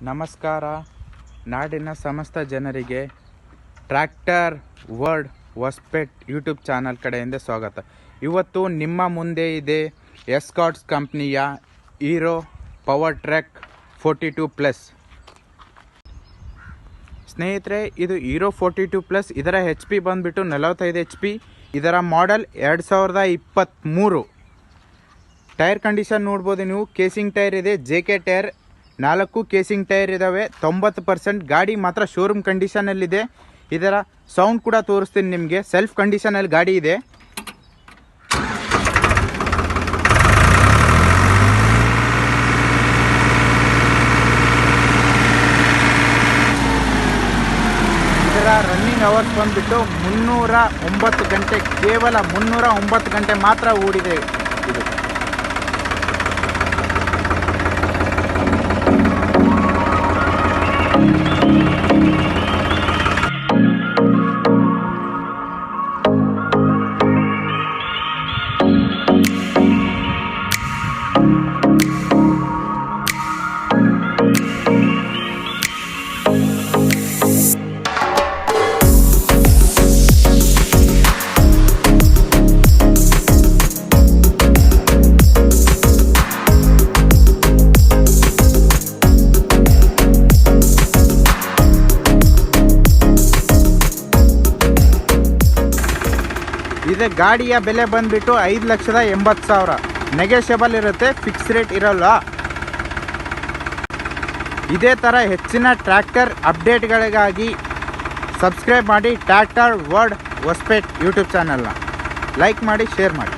ನಮಸ್ಕಾರ. ನಾಡಿನ ಸಮಸ್ತ ಜನರಿಗೆ tractor world Hospet YouTube channel ಕಡೆಯಿಂದ ಸ್ವಾಗತ. ಇವತ್ತು ನಿಮ್ಮ ಮುಂದೆ ಇದೆ ಎಸ್ಕಾರ್ಟ್ಸ್ ಕಂಪ್ನಿಯ ಹೀರೋ ಪವರ್ ಟ್ರ್ಯಾಕ್ 42+. ಸ್ನೇಹಿತರೆ, ಇದು ಹೀರೋ 42+. ಇದರ HP ಬಂದುಬಿಟ್ಟು 45 HP. ಇದರ ಮಾಡೆಲ್ 2023. ಟೈರ್ ಕಂಡೀಷನ್ ನೋಡ್ಬೋದು ನೀವು. ಕೇಸಿಂಗ್ ಟೈರ್ ಇದೆ, JK ಟೈರ್. 4 ಕೇಸಿಂಗ್ ಟೈರ್ ಇದ್ದಾವೆ. 90% ಗಾಡಿ ಮಾತ್ರ ಶೋರೂಮ್ ಕಂಡೀಷನಲ್ಲಿದೆ. ಇದರ ಸೌಂಡ್ ಕೂಡ ತೋರಿಸ್ತೀನಿ ನಿಮಗೆ. ಸೆಲ್ಫ್ ಕಂಡೀಷನಲ್ಲಿ ಗಾಡಿ ಇದೆ. ಇದರ ರನ್ನಿಂಗ್ ಅವರ್ಸ್ ಬಂದುಬಿಟ್ಟು 309 ಗಂಟೆ. ಕೇವಲ 309 ಗಂಟೆ ಮಾತ್ರ ಓಡಿದೆ ಇದು. ಇದು ಗಾಡಿಯ ಬೆಲೆ ಬಂದುಬಿಟ್ಟು 5,80,000. ನೆಗೋಷಿಯಬಲ್ ಇರುತ್ತೆ, ಫಿಕ್ಸ್ ರೇಟ್ ಇರೋಲ್ಲ. ಇದೇ ಥರ ಹೆಚ್ಚಿನ ಟ್ರ್ಯಾಕ್ಟರ್ ಅಪ್ಡೇಟ್ಗಳಿಗಾಗಿ ಸಬ್ಸ್ಕ್ರೈಬ್ ಮಾಡಿ ಟ್ರ್ಯಾಕ್ಟರ್ ವರ್ಲ್ಡ್ ಹೊಸಪೇಟ್ ಯೂಟ್ಯೂಬ್ ಚಾನಲ್ನ. ಲೈಕ್ ಮಾಡಿ, ಶೇರ್ ಮಾಡಿ.